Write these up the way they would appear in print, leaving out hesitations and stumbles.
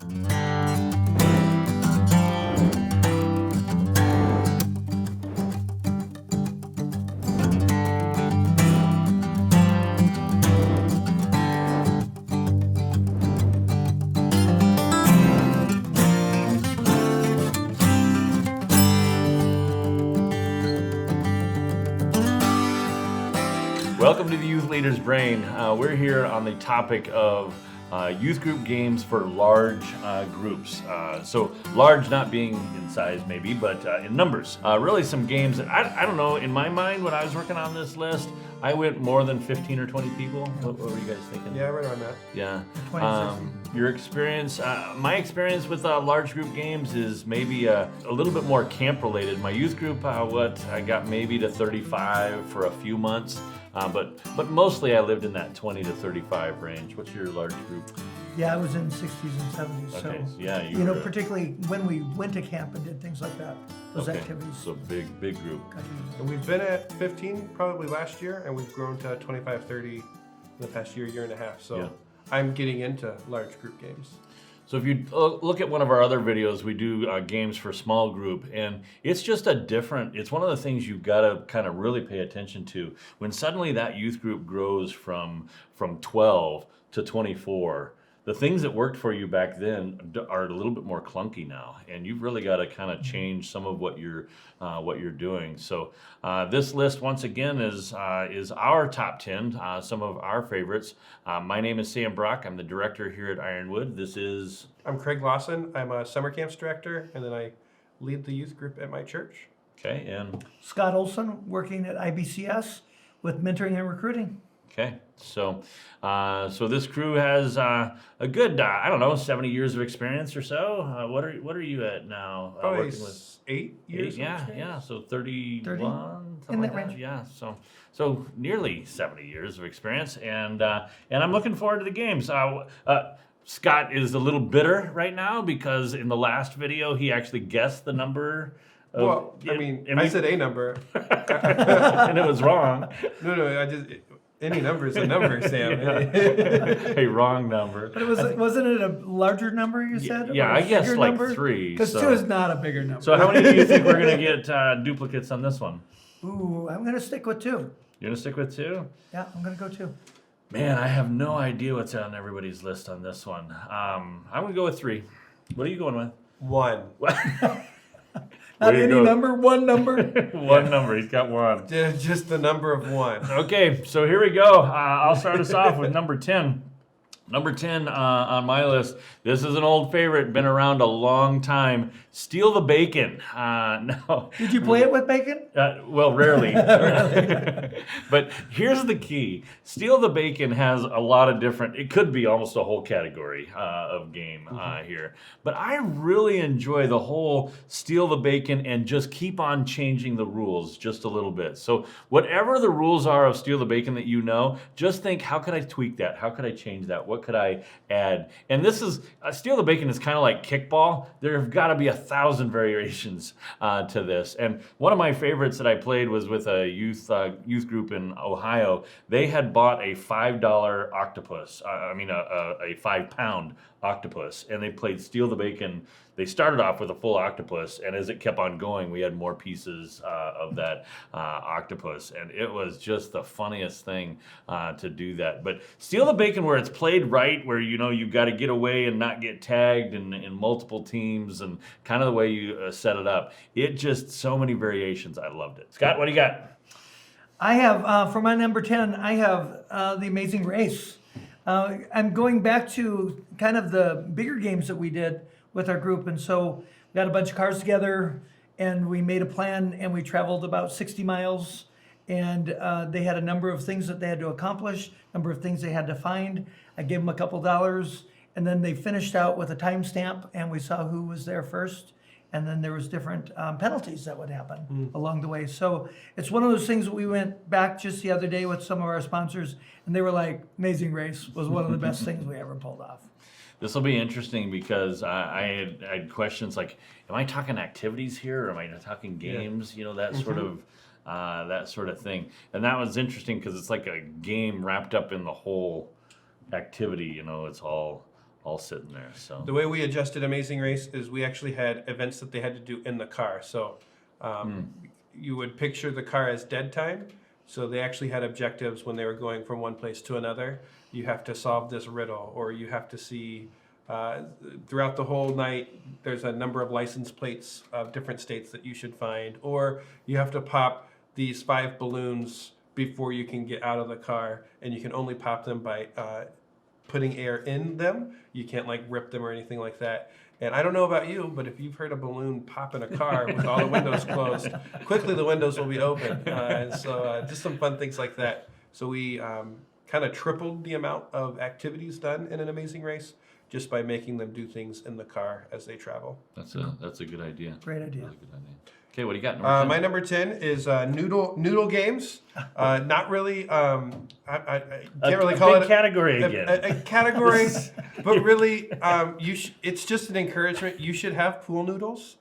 Welcome to the Youth Leader's Brain. We're here on the topic of youth group games for large groups. So large not being in size maybe, but in numbers. Really some games that, I don't know, in my mind when I was working on this list, I went more than 15 or 20 people. What were you guys thinking? Yeah, right on that. Yeah. Your experience, my experience with large group games is maybe a little bit more camp related. My youth group, I got maybe to 35 for a few months. But mostly I lived in that 20 to 35 range. What's your large group? Yeah, I was in the 60s and 70s. Okay, so yeah, you know, particularly when we went to camp and did things like that, those activities. So big group. And we've been at 15 probably last year, and we've grown to 25, 30 in the past year and a half. So yeah. I'm getting into large group games. So if you look at one of our other videos, we do games for small group, and it's just it's one of the things you've got to kind of really pay attention to. When suddenly that youth group grows from 12 to 24, the things that worked for you back then are a little bit more clunky now, and you've really got to kind of change some of what you're doing. So this list once again is our top 10, some of our favorites. My name is Sam Brock. I'm the director here at Ironwood. I'm Craig Lawson. I'm a summer camps director, and then I lead the youth group at my church. Okay, and Scott Olson, working at IBCS with mentoring and recruiting. Okay, so this crew has a good 70 years of experience or so. What are you at now? Probably working with 8 years. Yeah. So 31, in that like range. Yeah. So nearly 70 years of experience, and I'm looking forward to the games. Scott is a little bitter right now because in the last video he actually guessed the number. I said a number, and it was wrong. No, any number is a number, Sam. A wrong number. But wasn't it a larger number you said? Yeah, I guess like number? 3. Because 2 is not a bigger number. So how many do you think we're going to get duplicates on this one? Ooh, I'm going to stick with 2. You're going to stick with 2? Yeah, I'm going to go 2. Man, I have no idea what's on everybody's list on this one. I'm going to go with 3. What are you going with? 1. Not any number, one number. One number, he's got 1. Just the number of 1. Okay, so here we go. I'll start us off with number 10. Number 10 on my list. This is an old favorite, been around a long time. Steal the Bacon. No. Did you play it with bacon? Well, rarely. But here's the key. Steal the Bacon has a lot of different, it could be almost a whole category of game here. But I really enjoy the whole Steal the Bacon and just keep on changing the rules just a little bit. So whatever the rules are of Steal the Bacon that you know, just think, how could I tweak that? How could I change that? What could I add? And this is, Steal the Bacon is kind of like kickball. There have got to be 1,000 variations to this. And one of my favorites that I played was with a youth group in Ohio. They had bought a $5 octopus, a 5-pound octopus, and they played Steal the Bacon. They started off with a full octopus, and as it kept on going, we had more pieces of that octopus, and it was just the funniest thing to do that. But Steal the Bacon, where it's played right, where you've got to get away and not get tagged in multiple teams, and kind of the way you set it up, it just so many variations. I loved it. Scott, what do you got? I have for my number 10. I have The Amazing Race. I'm going back to kind of the bigger games that we did with our group, and so we got a bunch of cars together and we made a plan and we traveled about 60 miles, and they had a number of things that they had to accomplish, number of things they had to find. I gave them a couple dollars, and then they finished out with a timestamp, and we saw who was there first, and then there was different penalties that would happen along the way. So it's one of those things that we went back just the other day with some of our sponsors, and they were like, Amazing Race was one of the best things we ever pulled off. This will be interesting because I had questions like, am I talking activities here, or am I talking games? Yeah. That sort of thing. And that was interesting because it's like a game wrapped up in the whole activity. It's all all sitting there. So The way we adjusted Amazing Race is we actually had events that they had to do in the car. So you would picture the car as dead time. So they actually had objectives when they were going from one place to another. You have to solve this riddle, or you have to see throughout the whole night, there's a number of license plates of different states that you should find, or you have to pop these 5 balloons before you can get out of the car, and you can only pop them by putting air in them. You can't like rip them or anything like that. And I don't know about you, but if you've heard a balloon pop in a car with all the windows closed, quickly the windows will be open. And so just some fun things like that. So we kind of tripled the amount of activities done in an Amazing Race just by making them do things in the car as they travel. that's a good idea. Great idea. Really good idea. Okay, what do you got? Number 10? My number 10 is Noodle Games. Not really, I can't really call big it category again. a category, but really, it's just an encouragement. You should have pool noodles,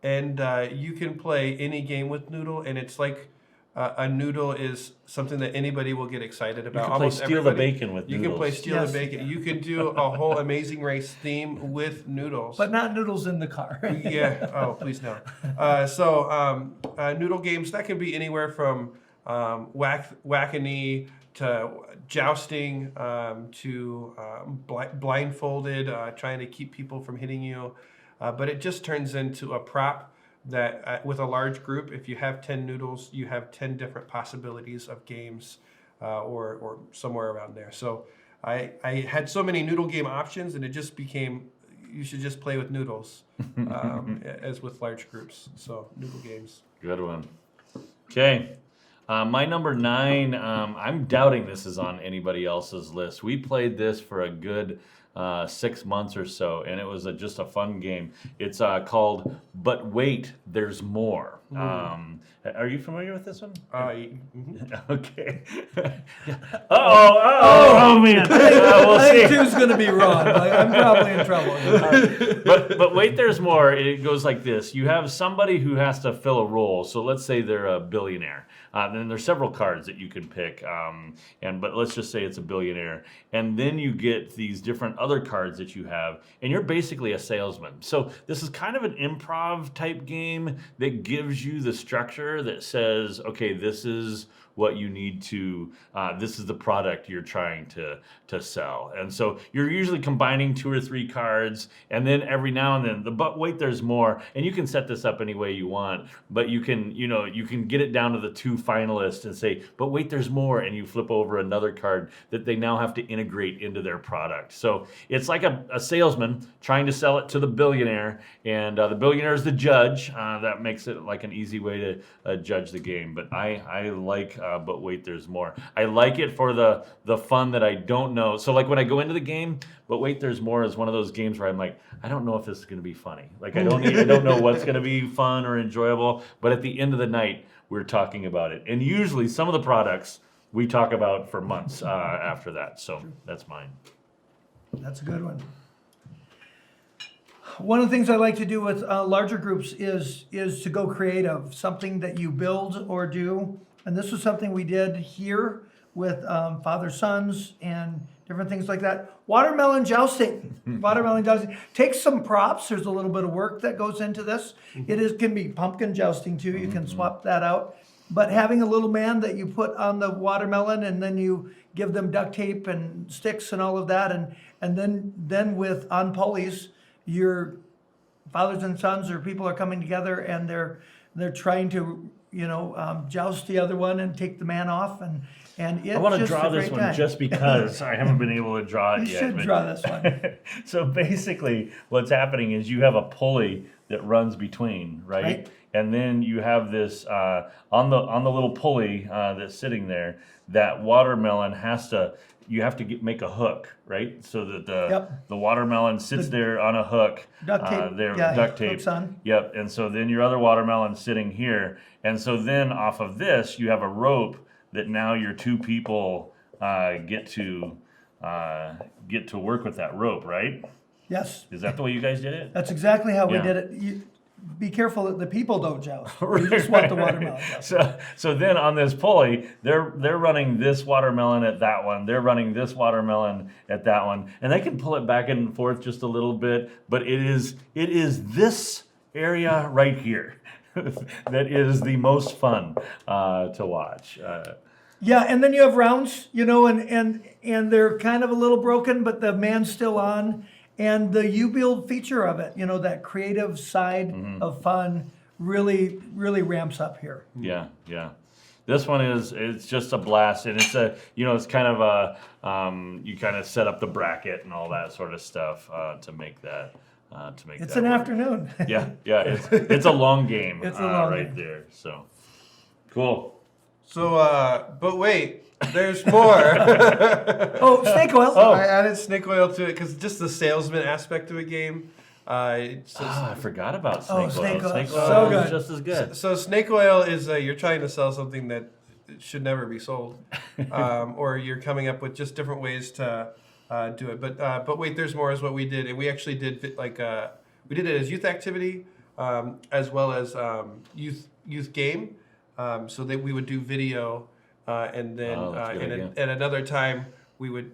and you can play any game with noodle, and it's like a noodle is something that anybody will get excited about. You can play Almost Steal the everybody. Bacon with You noodles. can play Steal Yes. the Bacon. You can do a whole Amazing Race theme with noodles. But not noodles in the car. Yeah. Oh, please no. Noodle games, that can be anywhere from whack-a-knee to jousting to blindfolded, trying to keep people from hitting you. But it just turns into a prop that with a large group, if you have 10 noodles, you have 10 different possibilities of games or somewhere around there. So I had so many noodle game options, and it just became, you should just play with noodles as with large groups. So Noodle Games. Good one. Okay. My number 9, I'm doubting this is on anybody else's list. We played this for a good 6 months or so, and it was just a fun game. It's called But Wait, There's More. Are you familiar with this one? Okay. Oh man. We'll I think see. two's going to be wrong. I'm probably in trouble. But wait, there's more. It goes like this. You have somebody who has to fill a role. So let's say they're a billionaire. Then there's several cards that you can pick. But let's just say it's a billionaire. And then you get these different other cards that you have. And you're basically a salesman. So this is kind of an improv type game that gives you the structure that says, okay, this is what you need to, this is the product you're trying to sell. And so you're usually combining 2 or 3 cards, and then every now and then, but wait, there's more. And you can set this up any way you want, but you can get it down to the 2 finalists and say, but wait, there's more. And you flip over another card that they now have to integrate into their product. So it's like a salesman trying to sell it to the billionaire, and the billionaire is the judge. That makes it like an easy way to judge the game. But I like But Wait, There's More. I like it for the fun that I don't know. So like when I go into the game, But Wait, There's More is one of those games where I'm like, I don't know if this is going to be funny. Like I don't know what's going to be fun or enjoyable. But at the end of the night, we're talking about it. And usually some of the products we talk about for months after that. So that's mine. That's a good one. One of the things I like to do with larger groups is to go creative, something that you build or do. And this was something we did here with father-sons and different things like that. Watermelon jousting. Watermelon jousting. Take some props. There's a little bit of work that goes into this. It can be pumpkin jousting too. You can swap that out. But having a little man that you put on the watermelon, and then you give them duct tape and sticks and all of that, and then with on pulleys, your fathers and sons or people are coming together and they're trying to joust the other one and take the man off, and it's I want to just draw a this great one time. just because I haven't been able to draw it You yet. should but- draw this one. So basically, what's happening is you have a pulley that runs between, right? Right. And then you have this on the little pulley that's sitting there. That watermelon you have to make a hook, right? So that the watermelon sits there on a hook. Duct tape. Duct tape. Hooks on. Yep. And so then your other watermelon's sitting here, and so then off of this you have a rope that now your 2 people get to work with that rope, right? Yes, Is that the way you guys did it? that's exactly how we Yeah. did it. be careful that the people don't joust. You just want the watermelon joust. So then on this pulley, they're running this watermelon at that one. They're running this watermelon at that one, and they can pull it back and forth just a little bit. But it is this area right here that is the most fun to watch. Yeah, and then you have rounds, and they're kind of a little broken, but the man's still on. And the U-Build feature of it, that creative side of fun really, really ramps up here. Yeah. This one it's just a blast, and it's it's kind of a, you kind of set up the bracket and all that sort of stuff to make that It's that an work. afternoon. Yeah, it's a long game. It's a long right game. there. So cool. So, but wait, there's more. Oh, snake oil. I added snake oil to it because just the salesman aspect of a game. I forgot about snake oil. Snake oil. Snake So oil is good. just as good. So snake oil is you're trying to sell something that should never be sold, or you're coming up with just different ways to do it. But wait, there's more is what we did, and we actually did we did it as youth activity as well as youth game. So that we would do video, and then at another time we would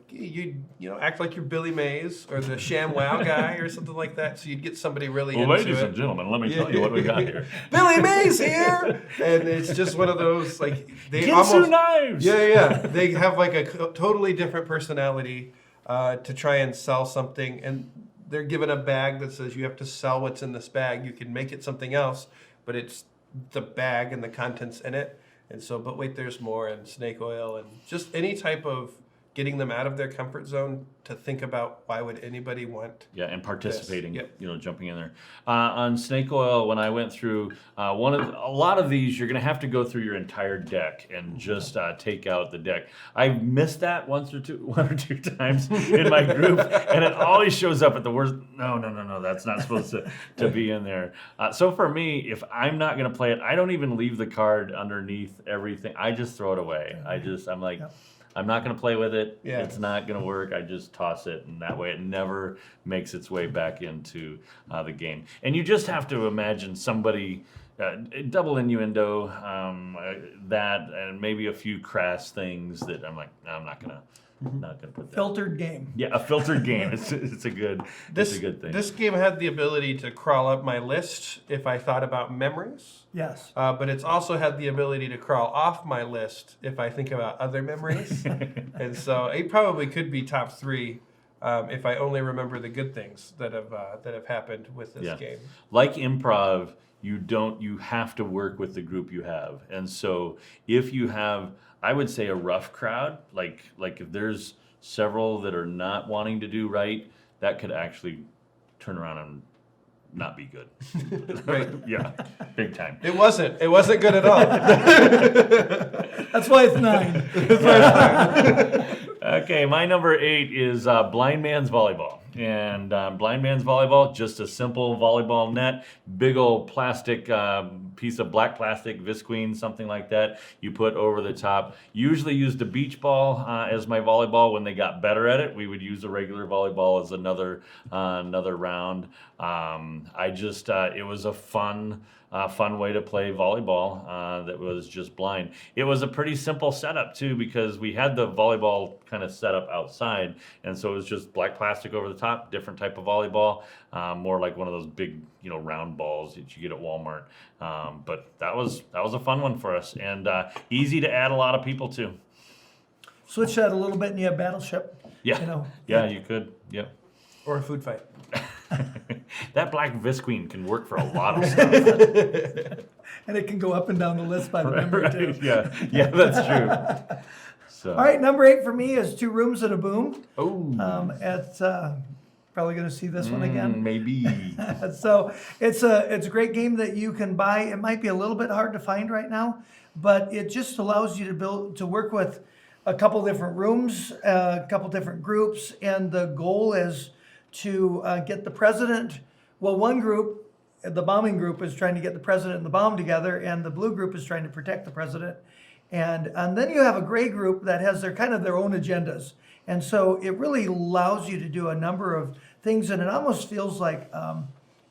act like you're Billy Mays or the ShamWow guy or something like that. So you'd get somebody really into Ladies it. and gentlemen, let me tell you what we got here. Billy Mays here, and it's just one of those they Ginsu knives. Yeah. They have a totally different personality to try and sell something, and they're given a bag that says you have to sell what's in this bag. You can make it something else, but it's the bag and the contents in it. And so, but wait, there's more, and snake oil, and just any type of getting them out of their comfort zone to think about why would anybody want. Yeah, and participating, Yep. Jumping in there. On snake oil, when I went through a lot of these, you're going to have to go through your entire deck and just take out the deck. I missed that one or two times in my group, and it always shows up at the worst. No, that's not supposed to be in there. So for me, if I'm not going to play it, I don't even leave the card underneath everything. I just throw it away. I'm like. Yep. I'm not going to play with it. Yeah. It's not going to work. I just toss it, and that way it never makes its way back into the game. And you just have to imagine somebody, double innuendo, that, and maybe a few crass things that I'm like, no, I'm not going to put that. Filtered game. Yeah, a filtered game. It's a good thing. This game had the ability to crawl up my list if I thought about memories. Yes. But it's also had the ability to crawl off my list if I think about other memories. And so it probably could be top 3 if I only remember the good things that have happened with this game. Like improv, you have to work with the group you have. And so if you have, I would say, a rough crowd, like if there's several that are not wanting to do right, that could actually turn around and not be good. Right. Yeah, big time. It wasn't good at all. That's why it's 9. Okay, my number 8 is Blind Man's Volleyball. And Blind Man's Volleyball, just a simple volleyball net, big old plastic piece of black plastic, Visqueen, something like that, you put over the top. Usually used a beach ball as my volleyball. When they got better at it, we would use a regular volleyball as another round. It was a fun way to play volleyball that was just blind. It was a pretty simple setup too, because we had the volleyball kind of set up outside, and so it was just black plastic over the top, different type of volleyball, more like one of those big, round balls that you get at Walmart. But that was a fun one for us, and easy to add a lot of people to. Switch that a little bit, and you have Battleship. Yeah, you could. Yep. Or a food fight. That black Visqueen can work for a lot of stuff. And it can go up and down the list by the number too. Yeah, that's true. So. All right, number 8 for me is 2 Rooms and a Boom. Oh. It's probably going to see this one again. Maybe. So it's a great game that you can buy. It might be a little bit hard to find right now, but it just allows you to work with a couple different rooms, a couple different groups, and the goal is to get the president. Well, one group, the bombing group, is trying to get the president and the bomb together, and the blue group is trying to protect the president. And then you have a gray group that has their own agendas. And so it really allows you to do a number of things, and it almost feels like,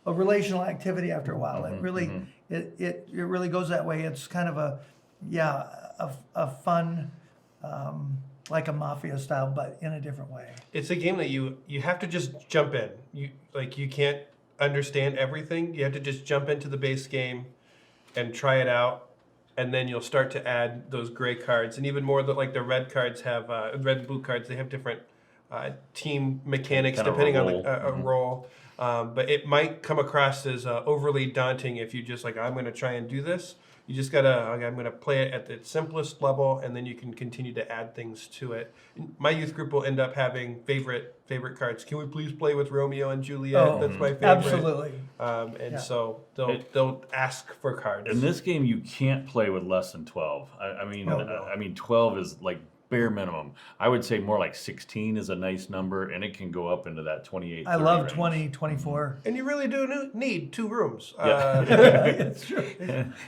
a relational activity after a while. It really it really goes that way. It's kind of a fun, like a mafia style, but in a different way. It's a game that you have to just jump in. You can't understand everything. You have to just jump into the base game and try it out, and then you'll start to add those gray cards, and even more like the red cards have red and blue cards. They have different team mechanics Kind of depending a on role. a role. But it might come across as overly daunting if you just like, I'm going to try and do this. You just gotta, I'm gonna play it at the simplest level, and then you can continue to add things to it. My youth group will end up having favorite cards. Can we please play with Romeo and Juliet? Oh, That's my favorite. Absolutely. So they'll ask for cards. In this game, you can't play with less than 12. I mean, 12 is like bare minimum. I would say more like 16 is a nice number, and it can go up into that 28. I 30 love range. 20, 24. And you really do need 2 rooms. It's true.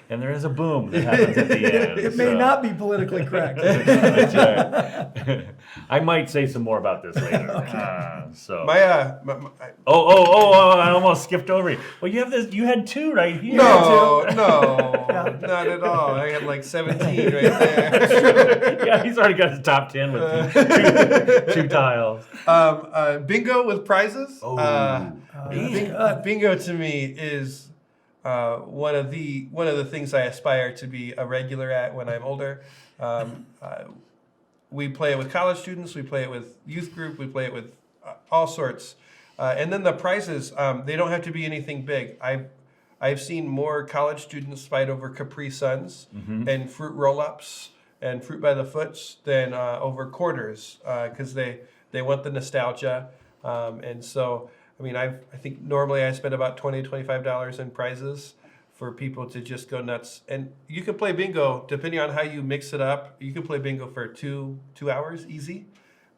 And there is a boom that happens at the end. It may not be politically correct. That's right. I might say some more about this later. So. I almost skipped over you. Well, you have this. You had 2 right here. No, not at all. I had like 17 right there. Yeah, he's already got his top 10 with two tiles. Bingo with prizes. Bingo to me is one of the things I aspire to be a regular at when I'm older. We play it with college students. We play it with youth group. We play it with all sorts. And then the prizes, they don't have to be anything big. I've seen more college students fight over Capri Suns and fruit roll-ups and fruit by the foots than over quarters because they want the nostalgia. And so, I mean, I think normally I spend about $20, $25 in prizes for people to just go nuts. And you can play bingo, depending on how you mix it up. You can play bingo for two hours easy.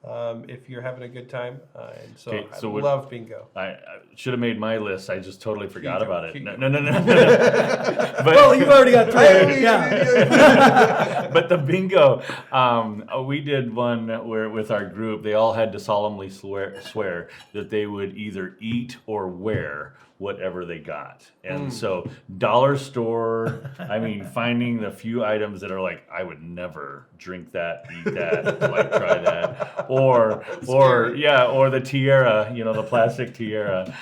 If you're having a good time. And so Okay, so I love bingo. I should have made my list. I just totally forgot about it. Keep No. going. But, Well, you've already got 3. Yeah. but the bingo, we did one where with our group, they all had to solemnly swear that they would either eat or wear whatever they got. And so dollar store, I mean, finding the few items that are like, I would never drink that, eat that, like try that. Or the tiara, the plastic tiara.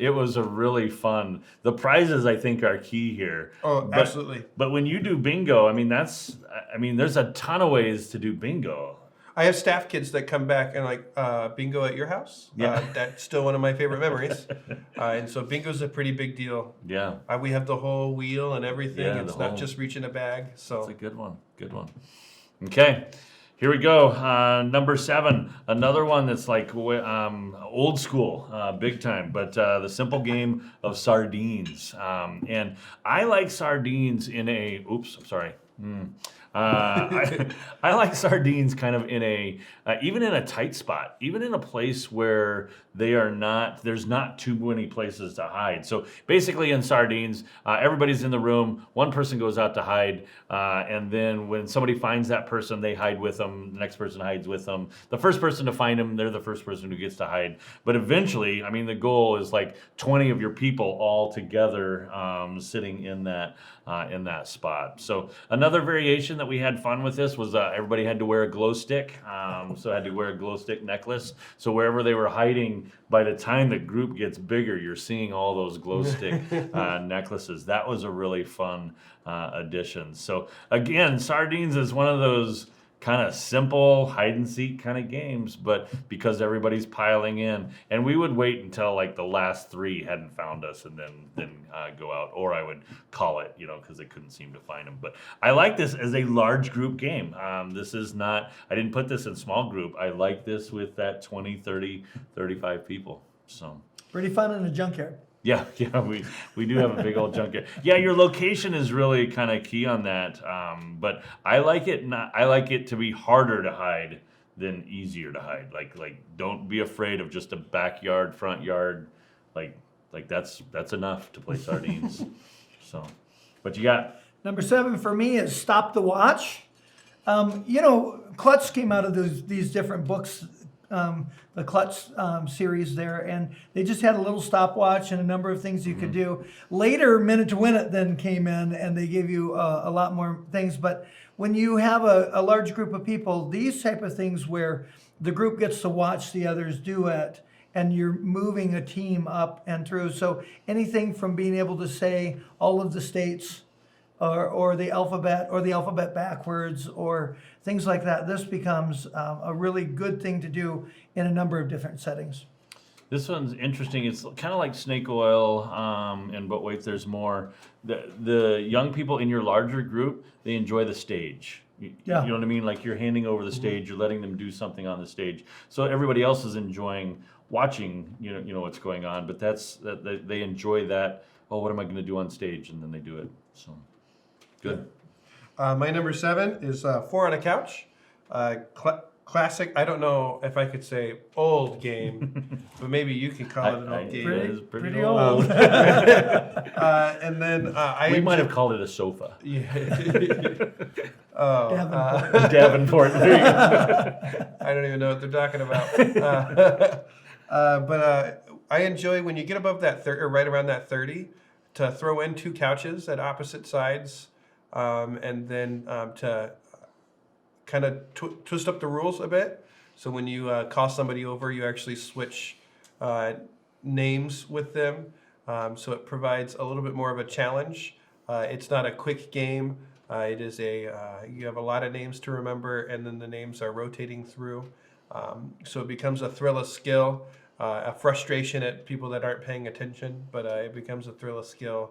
It was a really fun, the prizes I think are key here. Oh, absolutely. But when you do bingo, there's a ton of ways to do bingo. I have staff kids that come back and like, bingo at your house? Yeah. That's still one of my favorite memories. And so bingo's a pretty big deal. Yeah. We have the whole wheel and everything. Yeah, it's the not whole- just reaching a bag. So That's a good one. Good one. Okay. Here we go. Number 7. Another one that's like old school, big time, but the simple game of sardines. And I like sardines in a. Oops, I'm sorry. I like sardines kind of in a, even in a tight spot, even in a place where there's not too many places to hide. So basically in sardines, everybody's in the room, one person goes out to hide, and then when somebody finds that person, they hide with them, the next person hides with them. The first person to find them, they're the first person who gets to hide. But eventually, the goal is like 20 of your people all together sitting in that spot. So another variation that we had fun with this was everybody had to wear a glow stick. So had to wear a glow stick necklace. So wherever they were hiding, by the time the group gets bigger, you're seeing all those glow stick necklaces. That was a really fun addition. So again, sardines is one of those kind of simple hide and seek kind of games, but because everybody's piling in, and we would wait until like the last 3 hadn't found us and then go out, or I would call it, because they couldn't seem to find them. But I like this as a large group game. This is not, I didn't put this in small group. I like this with that 20, 30, 35 people. So Pretty fun in a junkyard. yeah, we do have a big old junkyard. Yeah, your location is really kind of key on that. But I like it to be harder to hide than easier to hide. Like don't be afraid of just a backyard, front yard. Like that's enough to play sardines. So, what you got? Number 7 for me is Stop the Watch. Klutz came out of these different books the Klutz series there, and they just had a little stopwatch and a number of things you could do. Later, Minute to Win It then came in, and they gave you a lot more things. But when you have a large group of people, these type of things where the group gets to watch the others do it, and you're moving a team up and through. So anything from being able to say all of the states or the alphabet backwards or things like that, this becomes a really good thing to do in a number of different settings. This one's interesting. It's kind of like snake oil, but wait, there's more. The young people in your larger group, they enjoy the stage. You know what I mean? Like you're handing over the stage, you're letting them do something on the stage. So everybody else is enjoying watching, you know what's going on. But they enjoy that. Oh, what am I going to do on stage? And then they do it. So good. My number 7 is 4 on a Couch. Classic. I don't know if I could say old game, but maybe you could call it an old game. It is pretty old. And then we might have called it a sofa. Yeah. Davenport. Davenport. There you go. I don't even know what they're talking about. But I enjoy when you get above that or right around that 30 to throw in 2 couches at opposite sides, and then to kind of twist up the rules a bit. So when you call somebody over, you actually switch names with them. So it provides a little bit more of a challenge. It's not a quick game. It is you have a lot of names to remember, and then the names are rotating through. So it becomes a thrill of skill, a frustration at people that aren't paying attention, but it becomes a thrill of skill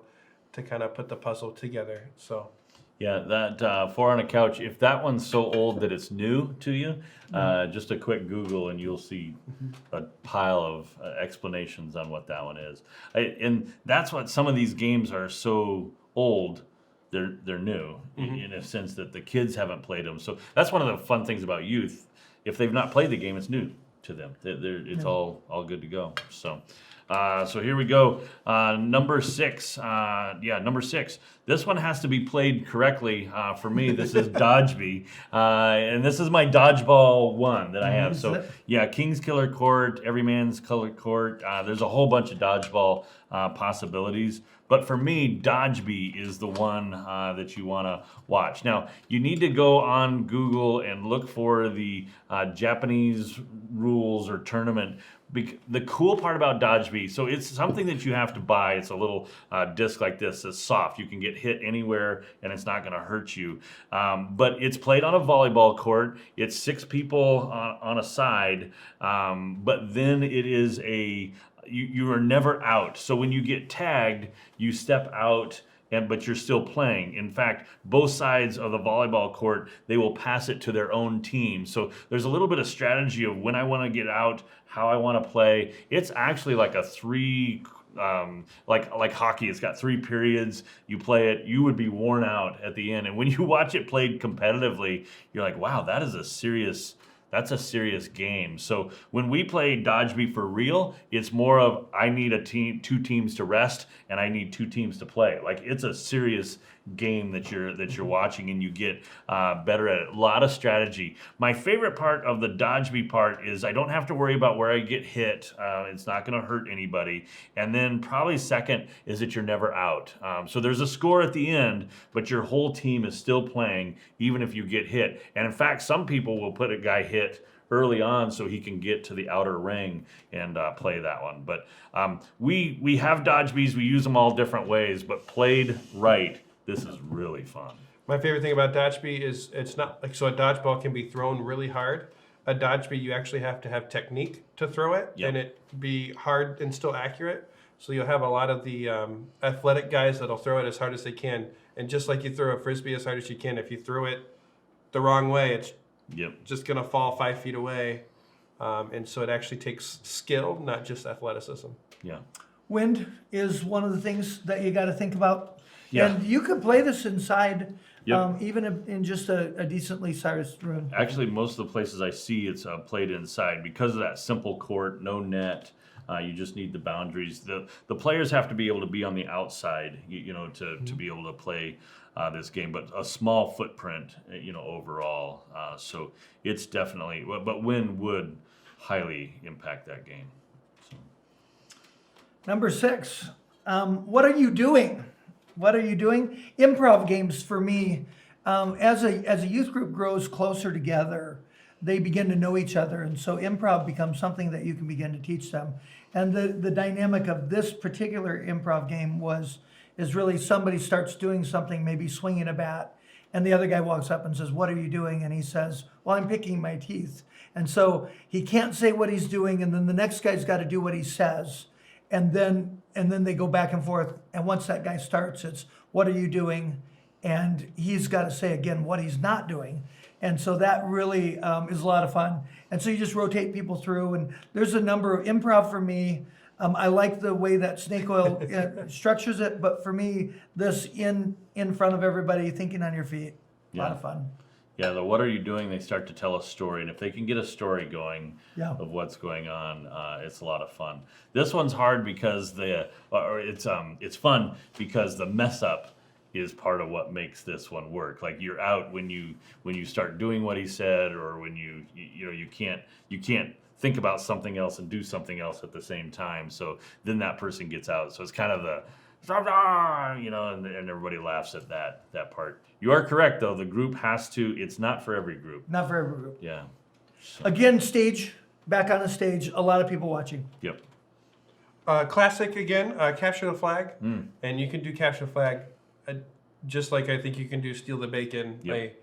to kind of put the puzzle together. So. Yeah, that 4 on a Couch, if that one's so old that it's new to you, just a quick Google and you'll see a pile of explanations on what that one is. And that's what some of these games are so old, they're new in a sense that the kids haven't played them. So that's one of the fun things about youth. If they've not played the game, it's new to them. It's all good to go. So here we go. Number 6. Number 6. This one has to be played correctly. For me, this is Dodgebee. And this is my Dodgeball 1 that I have. So, King's Killer Court, Everyman's Color Court. There's a whole bunch of Dodgeball possibilities. But for me, Dodgebee is the one that you want to watch. Now, you need to go on Google and look for the Japanese rules or tournament. The cool part about Dodgebee, so it's something that you have to buy. It's a little disc like this. It's soft. You can get hit anywhere, and it's not going to hurt you. But it's played on a volleyball court. It's 6 people on a side. But then it is you are never out. So when you get tagged, you step out, but you're still playing. In fact, both sides of the volleyball court, they will pass it to their own team. So there's a little bit of strategy of when I want to get out, how I want to play. It's actually like a 3, like hockey. It's got 3 periods. You play it, you would be worn out at the end. And when you watch it played competitively, you're like, wow, that's a serious game. So when we play Dodgebee for real, it's more of I need 2 teams to rest and I need 2 teams to play. Like it's a serious game that you're watching, and you get better at it. A lot of strategy. My favorite part of the Dodgebee part is I don't have to worry about where I get hit. It's not going to hurt anybody. And then probably second is that you're never out. So there's a score at the end, but your whole team is still playing even if you get hit. And in fact, some people will put a guy hit early on so he can get to the outer ring and play that one. But we have Dodgebees. We use them all different ways, but played right, this is really fun. My favorite thing about Dodgebee is it's not like, so a dodgeball can be thrown really hard. A Dodgebee, you actually have to have technique to throw it, and it be hard and still accurate. So you'll have a lot of the athletic guys that'll throw it as hard as they can. And just like you throw a Frisbee as hard as you can, if you throw it the wrong way, it's just going to fall 5 feet away. And so it actually takes skill, not just athleticism. Yeah. Wind is one of the things that you got to think about. Yeah. And you can play this inside, even in just a decently sized room. Actually, most of the places I see it's played inside because of that simple court, no net. You just need the boundaries. The players have to be able to be on the outside, to be able to play this game, but a small footprint, overall. So it's definitely, but Wind would highly impact that game. So. Number 6, what are you doing? What are you doing? Improv games for me, as a youth group grows closer together, they begin to know each other, and so improv becomes something that you can begin to teach them. And the dynamic of this particular improv game is really somebody starts doing something, maybe swinging a bat, and the other guy walks up and says, "What are you doing?" And he says, "Well, I'm picking my teeth." And so he can't say what he's doing, and then the next guy's got to do what he says, and then they go back and forth. And once that guy starts, it's, "What are you doing?" And he's got to say again what he's not doing. And so that really is a lot of fun. And so you just rotate people through, and there's a number of improv for me. I like the way that Snake Oil structures it, but for me, this in front of everybody, thinking on your feet, a lot of fun. Yeah, the what are you doing? They start to tell a story, and if they can get a story going of what's going on, it's a lot of fun. This one's hard because it's fun because the mess up is part of what makes this one work. Like you're out when you start doing what he said, or when you can't think about something else and do something else at the same time. So then that person gets out. So it's kind of the and everybody laughs at that part. You are correct though. The group has to. It's not for every group. Not for every group. Yeah. So. Again, back on the stage, a lot of people watching. Yep. Classic again, capture the flag, and you can do capture the flag just like I think you can do steal the bacon a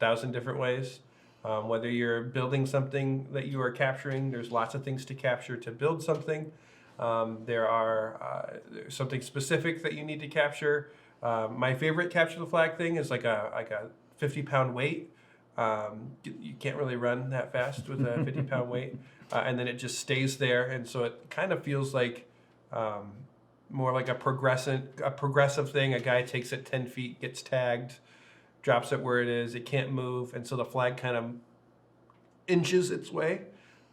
thousand different ways. Whether you're building something that you are capturing, there's lots of things to capture to build something. There are something specific that you need to capture. My favorite capture the flag thing is like a 50-pound weight. You can't really run that fast with a 50-pound weight, and then it just stays there, and so it kind of feels like more like a progressive thing. A guy takes it 10 feet, gets tagged, drops it where it is. It can't move, and so the flag kind of inches its way.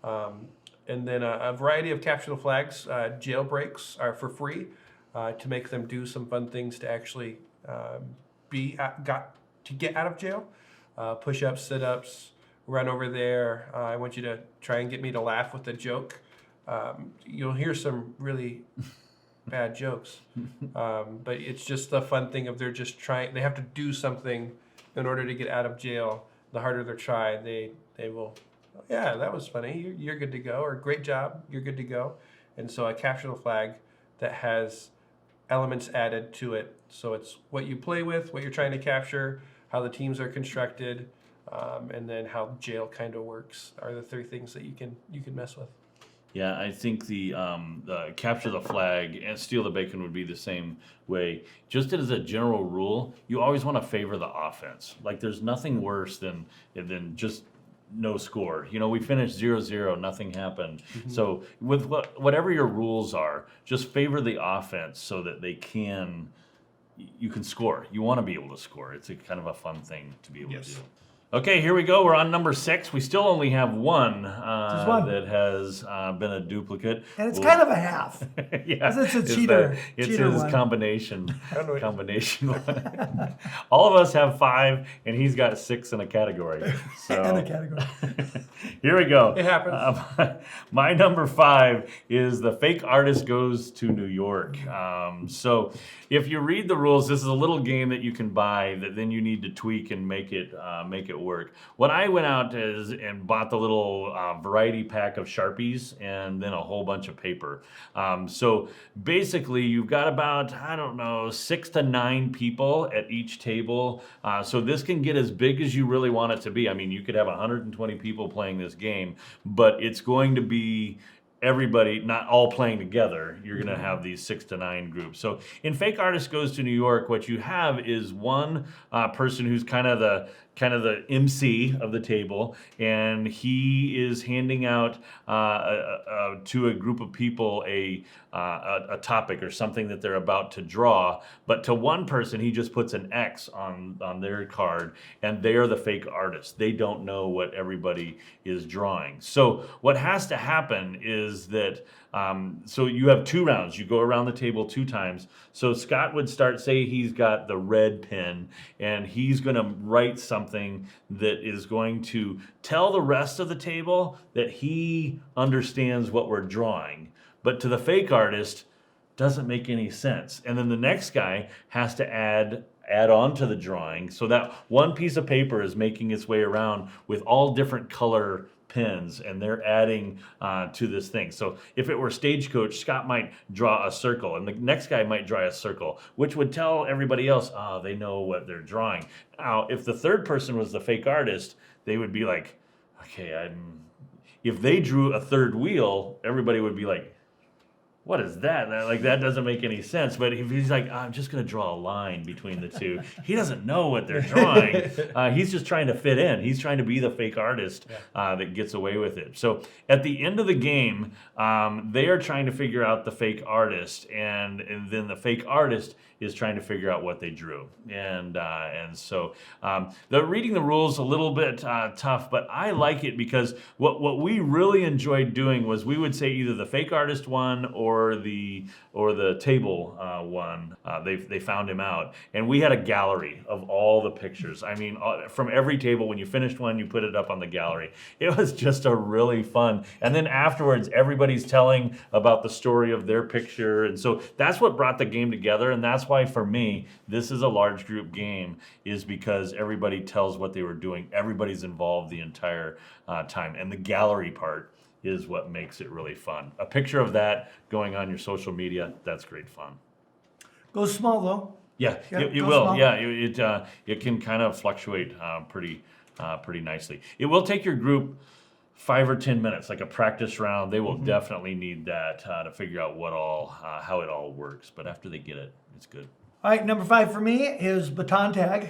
And then a variety of capture the flags. Jailbreaks are for free to make them do some fun things to actually get out of jail. Push-ups, sit-ups, run over there. I want you to try and get me to laugh with a joke. You'll hear some really bad jokes, but it's just the fun thing of they have to do something in order to get out of jail. The harder they try, they will, yeah, that was funny, you're good to go, or great job, you're good to go. And so I capture the flag that has elements added to it. So it's what you play with, what you're trying to capture, how the teams are constructed, and then how jail kind of works are the three things that you can mess with. Yeah, I think the capture the flag and steal the bacon would be the same way. Just as a general rule, you always want to favor the offense. Like there's nothing worse than just no score. We finished 0-0, nothing happened. Mm-hmm. So with whatever your rules are, just favor the offense so that you can score. You want to be able to score. It's a kind of a fun thing to be able to do. Okay, here we go. We're on number 6. We still only have one that has been a duplicate. And it's kind of a half. Yeah, it's a cheater. It's cheater his one. combination one. All of us have 5, and he's got 6 in a category. So in a category. Here we go. It happens. My number 5 is the fake artist goes to New York. So if you read the rules, this is a little game that you can buy that then you need to tweak and make it work. What I went out and bought the little variety pack of Sharpies and then a whole bunch of paper. So basically you've got about, 6 to 9 people at each table. So this can get as big as you really want it to be. I mean, you could have 120 people playing this game, but it's going to be everybody not all playing together. You're going to have these 6 to 9 groups. So in Fake Artist Goes to New York, what you have is one person who's kind of the MC of the table, and he is handing out to a group of people a topic or something that they're about to draw. But to one person, he just puts an X on their card, and they are the fake artist. They don't know what everybody is drawing. So what has to happen is that so you have 2 rounds. You go around the table 2 times. So Scott would start, say he's got the red pen, and he's going to write something something that is going to tell the rest of the table that he understands what we're drawing. But to the fake artist, doesn't make any sense. And then the next guy has to add on to the drawing so that one piece of paper is making its way around with all different color pins, and they're adding to this thing. So if it were Stagecoach, Scott might draw a circle, and the next guy might draw a circle, which would tell everybody else, they know what they're drawing. Now, if the third person was the fake artist, they would be like, okay, if they drew a third wheel, everybody would be like, what is that? That doesn't make any sense. But if he's like, I'm just going to draw a line between the two, he doesn't know what they're drawing. He's just trying to fit in. He's trying to be the fake artist that gets away with it. So at the end of the game, they are trying to figure out the fake artist, and then the fake artist is trying to figure out what they drew. And so the reading the rules a little bit tough, but I like it because what we really enjoyed doing was we would say either the fake artist won or the table won. They found him out, and we had a gallery of all the pictures. I mean, from every table, when you finished one, you put it up on the gallery. It was just a really fun. And then afterwards, everybody's telling about the story of their picture, and so that's what brought the game together. And that's why, for me, this is a large group game, is because everybody tells what they were doing. Everybody's involved the entire time, and the gallery part is what makes it really fun. A picture of that going on your social media, that's great fun. Go small though. Yeah, it go will. small. Yeah, it can kind of fluctuate pretty nicely. It will take your group 5 or 10 minutes, like a practice round. They will definitely need that to figure out how it all works. But after they get it, it's good. All right, number 5 for me is Baton Tag.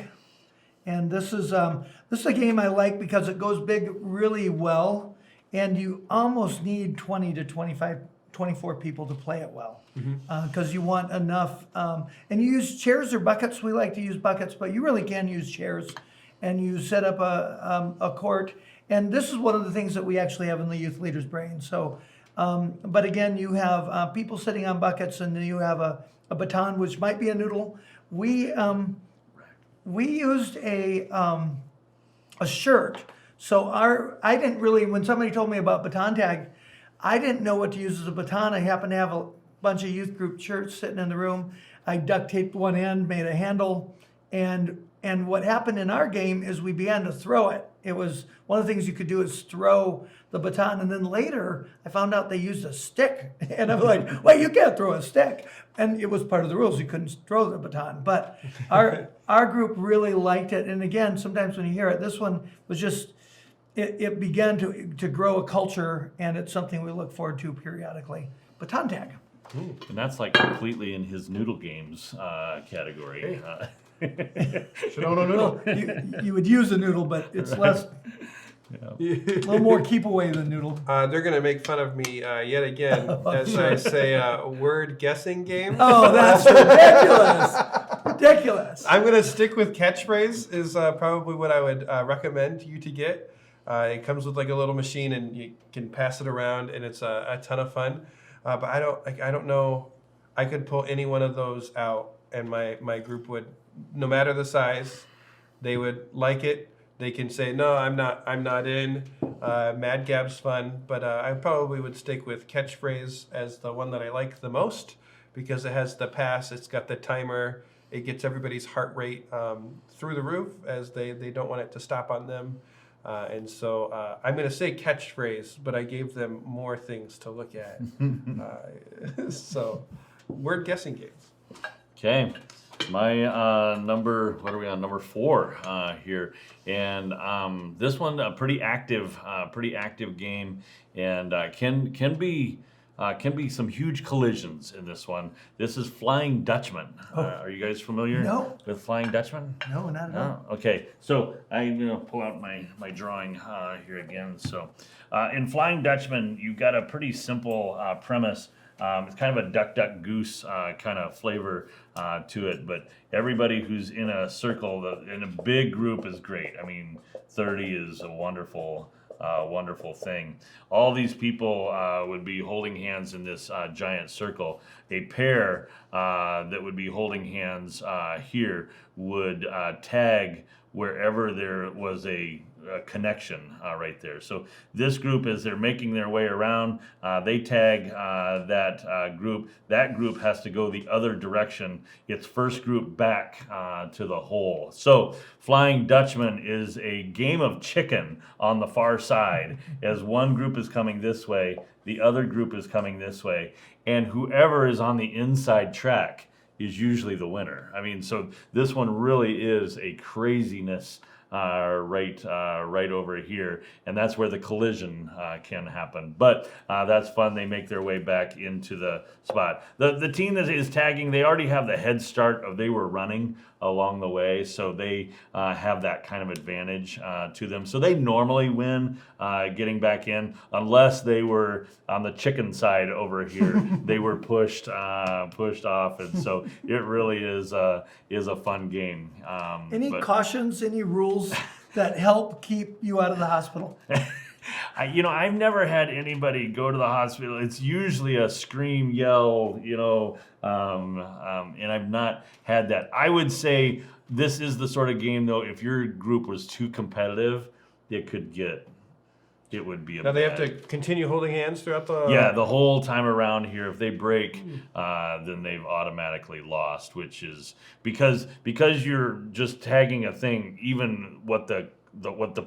And this is a game I like because it goes big really well, and you almost need 20 to 24 people to play it well, because you want enough. And you use chairs or buckets. We like to use buckets, but you really can use chairs. And you set up a court. And this is one of the things that we actually have in the youth leader's brain. So, but again, you have people sitting on buckets, and then you have a baton, which might be a noodle. We used a shirt. So I didn't really, when somebody told me about Baton Tag, I didn't know what to use as a baton. I happened to have a bunch of youth group shirts sitting in the room. I duct taped one end, made a handle, and what happened in our game is we began to throw it. It was one of the things you could do is throw the baton, and then later I found out they used a stick, and I was like, "Well, you can't throw a stick," and it was part of the rules. You couldn't throw the baton, but our group really liked it. And again, sometimes when you hear it, this one was just it began to grow a culture, and it's something we look forward to periodically. Baton Tag. Ooh. And that's like completely in his Noodle Games category. Should own a noodle. Well, you would use a noodle, but it's less, a little more keep away than noodle. They're going to make fun of me yet again as I say word guessing game. Oh, that's ridiculous. Ridiculous. I'm going to stick with catchphrase is probably what I would recommend you to get. It comes with like a little machine, and you can pass it around, and it's a ton of fun. But I don't know. I could pull any one of those out, and my group would, no matter the size, they would like it. They can say, no, I'm not in. Mad Gab's fun, but I probably would stick with catchphrase as the one that I like the most, because it has the pass, it's got the timer, it gets everybody's heart rate through the roof, as they don't want it to stop on them. And so I'm going to say catchphrase, but I gave them more things to look at. So word guessing games. Okay. My what are we on? Number 4 here, and this one a pretty active game, and can be some huge collisions in this one. This is Flying Dutchman. Are you guys familiar with Flying Dutchman? No, not at all. Okay, so I'm going to pull out my drawing here again. So in Flying Dutchman, you've got a pretty simple premise. It's kind of a duck, duck, goose kind of flavor to it, but everybody who's in a circle, in a big group is great. I mean, 30 is a wonderful wonderful thing. All these people would be holding hands in this giant circle. A pair that would be holding hands here would tag wherever there was a connection right there. So this group, as they're making their way around, they tag that group. That group has to go the other direction. Its first group back to the hole. So Flying Dutchman is a game of chicken on the far side. As one group is coming this way, the other group is coming this way, and whoever is on the inside track is usually the winner. I mean, so this one really is a craziness right over here, and that's where the collision can happen. But that's fun. They make their way back into the spot. The team that is tagging, they already have the head start of they were running along the way, so they have that kind of advantage to them. So they normally win getting back in, unless they were on the chicken side over here. They were pushed off, and so it really is a fun game. Any cautions, any rules that help keep you out of the hospital? I've never had anybody go to the hospital. It's usually a scream, yell, and I've not had that. I would say this is the sort of game, though, if your group was too competitive, it would be a Now they have bad- to continue holding hands throughout the... Yeah, the whole time around here. If they break, then they've automatically lost, which is because you're just tagging a thing. Even what the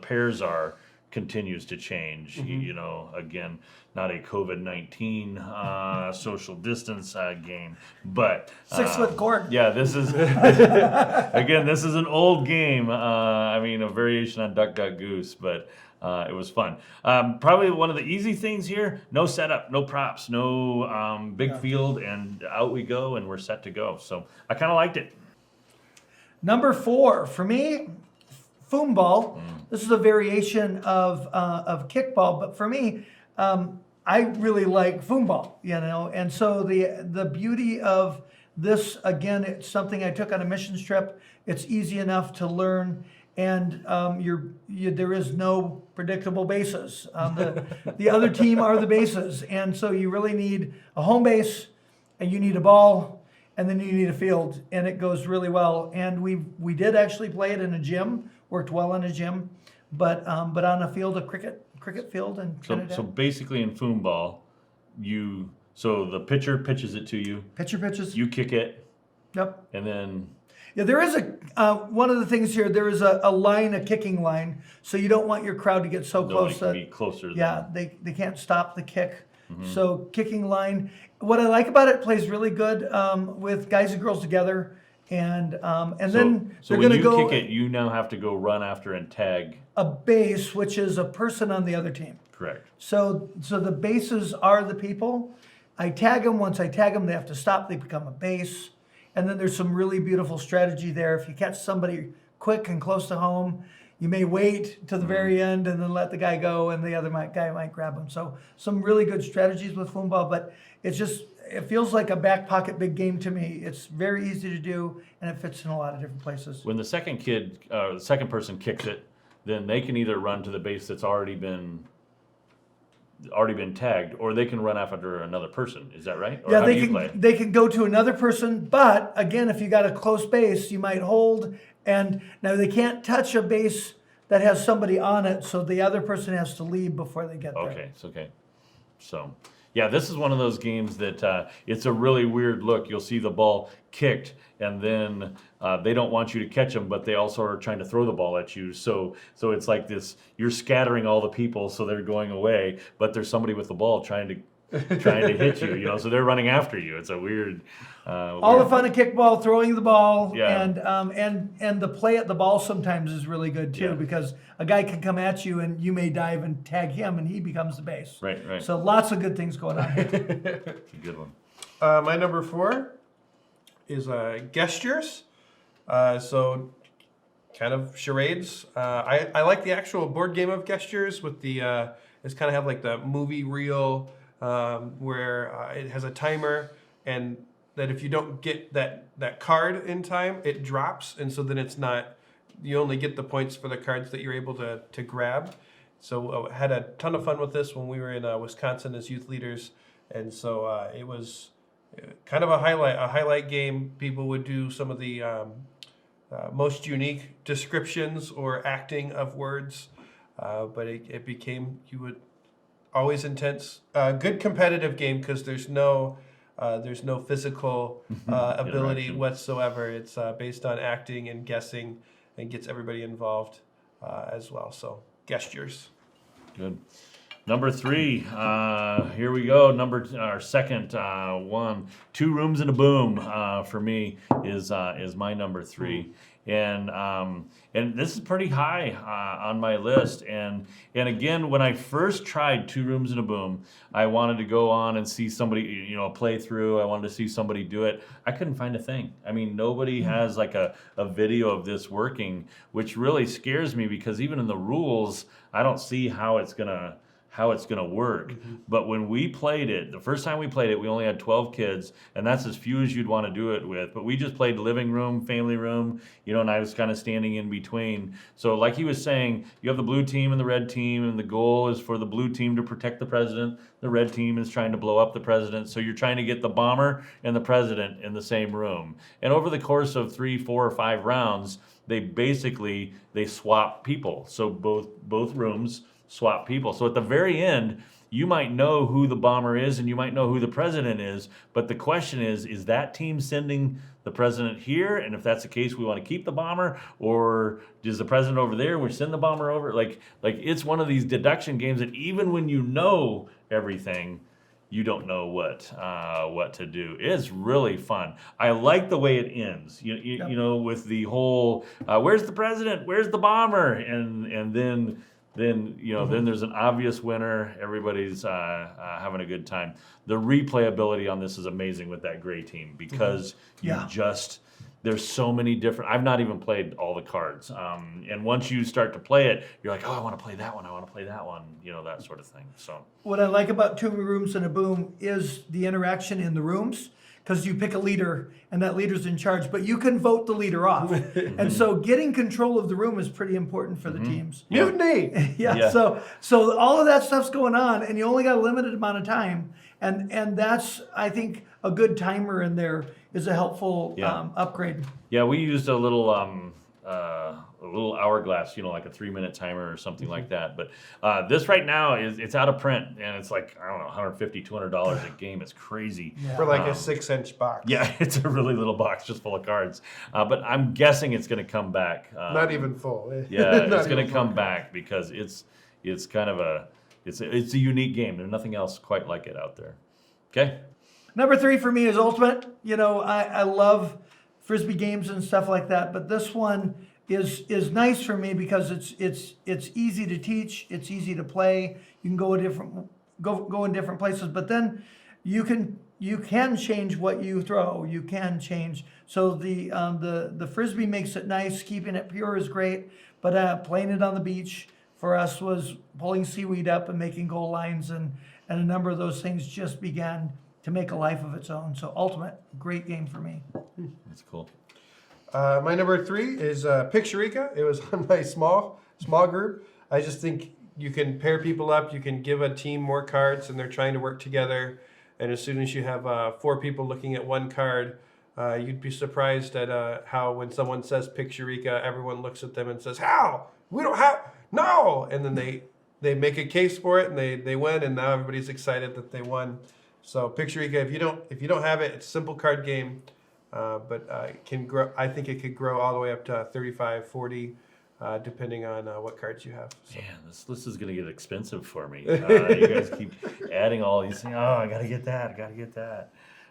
pairs are continues to change. Again, not a COVID-19 social distance game, but 6 foot cord. yeah, this is again. This is an old game. A variation on Duck Duck Goose, but. It was fun. Probably one of the easy things here, no setup, no props, no big field, and out we go, and we're set to go. So I kind of liked it. Number 4, for me, Foomball. This is a variation of kickball, but for me, I really like Foomball, and so the beauty of this, again, it's something I took on a missions trip. It's easy enough to learn. And there is no predictable bases. The other team are the bases, and so you really need a home base, and you need a ball, and then you need a field, and it goes really well. And we did actually play it in a gym, worked well in a gym, but on a field, a cricket field, and So basically in Foomball, so the pitcher pitches it to you. Pitcher pitches. You kick it. Yep. And then. Yeah, there is one of the things here. There is a kicking line, so you don't want your crowd to get so close. Be closer. Yeah, they can't stop the kick. So kicking line. What I like about it, plays really good with guys and girls together, and then so they're when going to you go kick it, you now have to go run after and tag. a base, which is a person on the other team. Correct. So the bases are the people. I tag them. Once I tag them, they have to stop. They become a base. And then there's some really beautiful strategy there. If you catch somebody quick and close to home, you may wait to the very end and then let the guy go, and the other guy might grab him. So some really good strategies with Foomball, but it feels like a back pocket big game to me. It's very easy to do, and it fits in a lot of different places. When the second person kicks it, then they can either run to the base that's already been tagged, or they can run after another person. Is that right? Or Yeah, how do you play? they can go to another person, but again, if you got a close base, you might hold, and now they can't touch a base that has somebody on it, so the other person has to leave before they get there. Okay, it's okay. So, yeah, this is one of those games that it's a really weird look. You'll see the ball kicked, and then they don't want you to catch them, but they also are trying to throw the ball at you. So it's like this, you're scattering all the people, so they're going away, but there's somebody with the ball trying to hit you, so they're running after you. It's a weird... All the fun of kickball, throwing the ball, Yeah. and the play at the ball sometimes is really good too, Yeah. because a guy can come at you and you may dive and tag him, and he becomes the base. Right. So lots of good things going on here. It's a good one. My number 4 is gestures. So kind of charades. I like the actual board game of gestures with the it's kind of have like the movie reel where it has a timer, and that if you don't get that card in time, it drops, and so then it's not, you only get the points for the cards that you're able to grab. So had a ton of fun with this when we were in Wisconsin as youth leaders, and so it was kind of a highlight game. People would do some of the most unique descriptions or acting of words, but it became always intense. Good competitive game because there's no physical ability whatsoever. It's based on acting and guessing, and gets everybody involved as well. So gestures. Good. Number 3, here we go. Our second one, 2 Rooms and a Boom for me is my number 3, and this is pretty high on my list. And again, when I first tried 2 Rooms and a Boom, I wanted to go on and see somebody play through. I wanted to see somebody do it. I couldn't find a thing. I mean, nobody has like a video of this working, which really scares me because even in the rules, I don't see how it's gonna work. But when we played it, the first time we played it, we only had 12 kids, and that's as few as you'd want to do it with. But we just played living room, family room, and I was kind of standing in between. So like he was saying, you have the blue team and the red team, and the goal is for the blue team to protect the president. The red team is trying to blow up the president. So you're trying to get the bomber and the president in the same room. And over the course of 3, 4, or 5 rounds, they swap people. So both rooms swap people. So at the very end, you might know who the bomber is and you might know who the president is, but the question is that team sending the president here? And if that's the case, we want to keep the bomber, or is the president over there, we send the bomber over? Like it's one of these deduction games that even when you know everything, you don't know what to do. It's really fun. I like the way it ends. You know, with the whole where's the president? Where's the bomber? And then then there's an obvious winner. Everybody's having a good time. The replayability on this is amazing with that gray team because there's so many different. I've not even played all the cards, and once you start to play it, you're like, oh, I want to play that one. I want to play that one. That sort of thing. So what I like about 2 Rooms and a Boom is the interaction in the rooms. Because you pick a leader, and that leader's in charge, but you can vote the leader off. And so getting control of the room is pretty important for the teams. Mutiny! So all of that stuff's going on, and you only got a limited amount of time. And that's, I think, a good timer in there is a helpful upgrade. Yeah, we used a little hourglass, like a 3-minute timer or something like that. But this right now it's out of print, and it's like, I don't know, $150, $200 a game. It's crazy. For like a 6-inch box. Yeah, it's a really little box just full of cards. But I'm guessing it's going to come back. Not even full. Yeah, it's going to come back because it's kind of it's a unique game. There's nothing else quite like it out there. Okay. Number 3 for me is Ultimate. I love Frisbee games and stuff like that, but this one is nice for me because it's easy to teach, it's easy to play. You can go in different places, but then you can change what you throw. You can change. So the Frisbee makes it nice. Keeping it pure is great, but playing it on the beach for us was pulling seaweed up and making goal lines, and a number of those things just began to make a life of its own. So Ultimate, great game for me. That's cool. My number 3 is Picturika. It was on my small group. I just think you can pair people up. You can give a team more cards, and they're trying to work together. And as soon as you have 4 people looking at one card, you'd be surprised at how when someone says Picturika, everyone looks at them and says, "How? We don't have no!" And then they make a case for it, and they win, and now everybody's excited that they won. So Picturika, if you don't have it, it's a simple card game. But it can grow. I think it could grow all the way up to 35, 40, depending on what cards you have. So. Man, this list is going to get expensive for me. You guys keep adding all these things. Oh, I got to get that. I got to get that.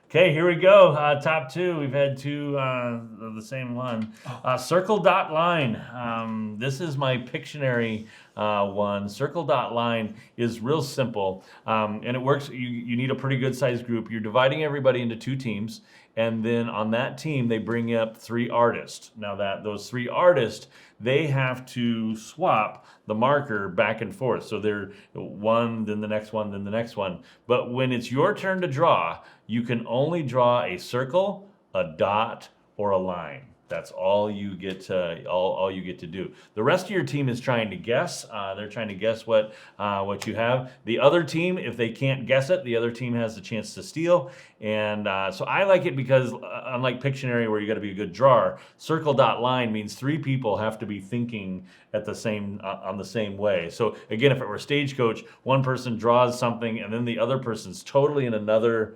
Okay, here we go. Top 2. We've had 2 of the same one. Circle dot line. This is my Pictionary one. Circle dot line is real simple, and it works. You need a pretty good sized group. You're dividing everybody into 2 teams, and then on that team they bring up 3 artists. Now those 3 artists, they have to swap the marker back and forth. So they're one, then the next one, then the next one. But when it's your turn to draw, you can only draw a circle, a dot, or a line. That's all you get to all you get to do. The rest of your team is trying to guess. They're trying to guess what you have. The other team, if they can't guess it, the other team has the chance to steal. And so I like it because unlike Pictionary, where you got to be a good drawer, circle dot line means 3 people have to be thinking at the same on the same way. So again, if it were Stagecoach, one person draws something and then the other person's totally in another.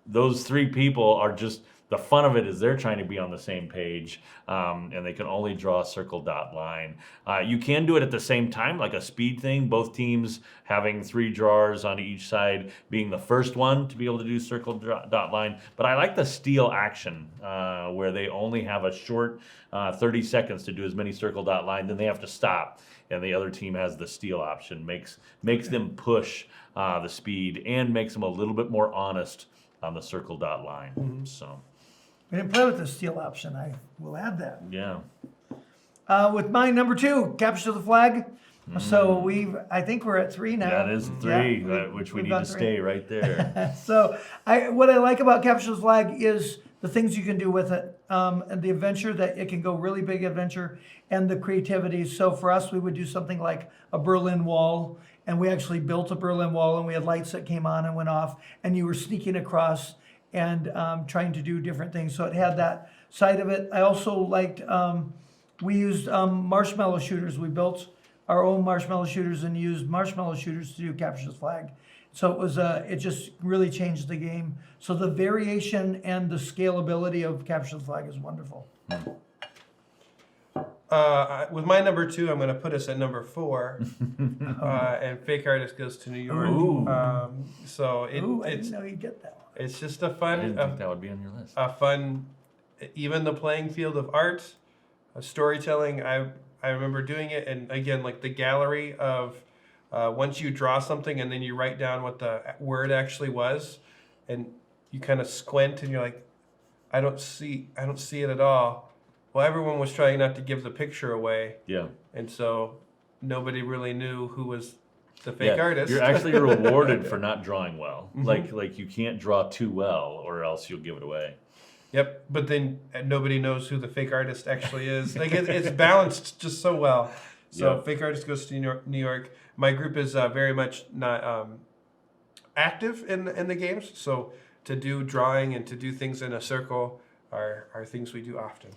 Those 3 people are just. The fun of it is they're trying to be on the same page, and they can only draw a circle dot line. You can do it at the same time, like a speed thing. Both teams having 3 drawers on each side, being the first one to be able to do circle dot line. But I like the steal action, where they only have a short 30 seconds to do as many circle dot line, then they have to stop, and the other team has the steal option. Makes them push the speed and makes them a little bit more honest on the circle dot line. Mm-hmm. So. We didn't play with the steal option. I will add that. Yeah. With my number 2, capture the flag. So I think we're at 3 now. That is 3, Yeah, which we we've need got to 3. stay right there. So what I like about capture the flag is the things you can do with it, and the adventure that it can go really big adventure, and the creativity. So for us, we would do something like a Berlin Wall, and we actually built a Berlin Wall, and we had lights that came on and went off, and you were sneaking across and trying to do different things. So it had that side of it. I also liked, we used marshmallow shooters. We built our own marshmallow shooters and used marshmallow shooters to do capture the flag. So it was, it just really changed the game. So the variation and the scalability of capture the flag is wonderful. With my number 2, I'm going to put us at number 4, and Fake Artist Goes to New York. Ooh. So I it's didn't know you'd get that one. it's just a I fun, didn't think that would be on your list. a fun, even the playing field of art, storytelling. I remember doing it, and again, like the gallery of once you draw something and then you write down what the word actually was, and you kind of squint and you're like, I don't see it at all. Well, everyone was trying not to give the picture away, Yeah. and so nobody really knew who was the fake artist. You're actually rewarded for not drawing well. Mm-hmm. Like you can't draw too well, or else you'll give it away. Yep, but then nobody knows who the fake artist actually is. Like it's balanced just so well. So Yep. Fake Artist Goes to New York. My group is very much not active in the games. So to do drawing and to do things in a circle are things we do often.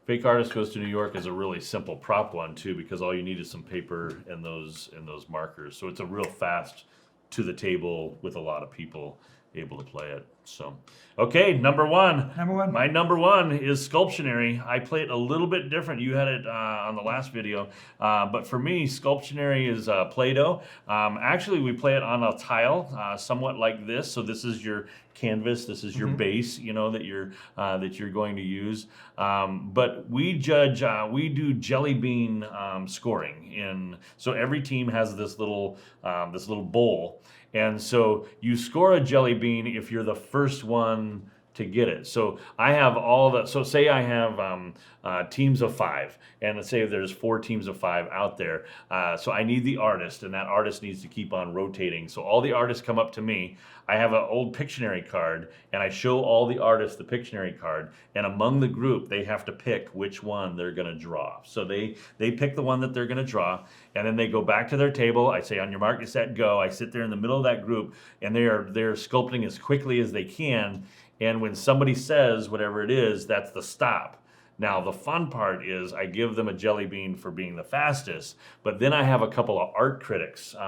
Fake Artist Goes to New York is a really simple prop one too, because all you need is some paper and those markers. So it's a real fast to the table with a lot of people able to play it. So, okay, number 1. Number 1. My number 1 is Sculptionary. I play it a little bit different. You had it on the last video, but for me, Sculptionary is Play-Doh. Actually, we play it on a tile, somewhat like this. So this is your canvas. This is your base, that you're going to use. But we do jelly bean scoring. So every team has this little bowl. And so you score a jelly bean if you're the first one to get it. So I have so say I have teams of 5, and let's say there's 4 teams of 5 out there. So I need the artist, and that artist needs to keep on rotating. So all the artists come up to me. I have an old Pictionary card, and I show all the artists the Pictionary card, and among the group, they have to pick which one they're gonna draw. So they pick the one that they're gonna draw, and then they go back to their table. I say, on your mark, get set, go. I sit there in the middle of that group, and they're sculpting as quickly as they can. And when somebody says whatever it is, that's the stop. Now, the fun part is I give them a jelly bean for being the fastest, but then I have a couple of art critics that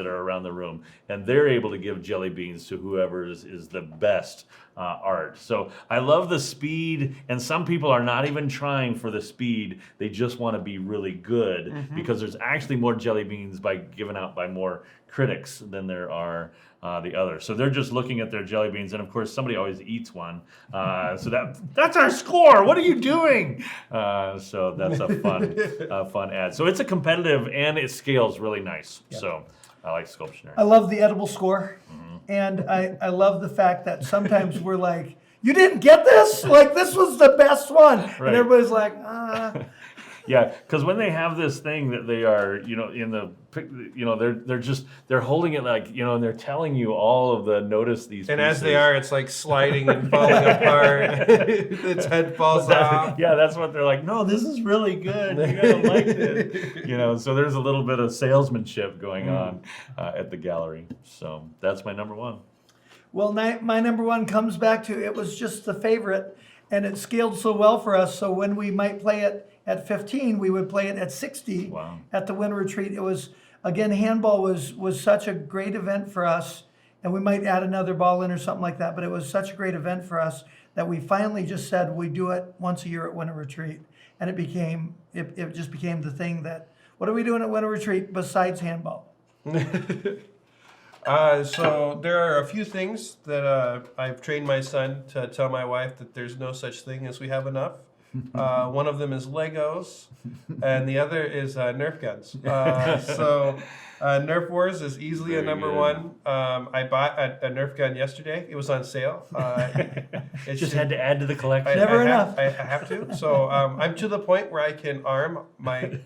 are around the room, and they're able to give jelly beans to whoever is the best art. So I love the speed, and some people are not even trying for the speed. They just want to be really good, because there's actually more jelly beans given out by more critics than there are the other. So they're just looking at their jelly beans, and of course somebody always eats one. So that's our score. What are you doing? So that's a fun ad. So it's a competitive, and it scales really nice. Yep. So I like Sculptionary. I love the edible score, and I love the fact that sometimes we're like, you didn't get this? Like, this was the best one. Right. And everybody's like, Yeah, because when they have this thing that they are, they're holding it like, and they're telling you all of the notice these And pieces. as they are, it's like sliding and falling apart. Its head falls off. Yeah, that's what they're like. No, this is really good. You gotta like this. So there's a little bit of salesmanship going on at the gallery. So that's my number one. Well, my number one comes back to it was just the favorite, and it scaled so well for us. So when we might play it at 15, we would play it at 60 at the winter retreat. It was, again, handball was such a great event for us, and we might add another ball in or something like that, but it was such a great event for us that we finally just said we do it once a year at winter retreat. And it just became the thing that, what are we doing at winter retreat besides handball? So there are a few things that I've trained my son to tell my wife that there's no such thing as we have enough. One of them is Legos, and the other is Nerf guns. Nerf Wars is easily a number one. I bought a Nerf gun yesterday. It was on sale. Just had to add to the collection. Never enough. I have to. So I'm to the point where I can arm my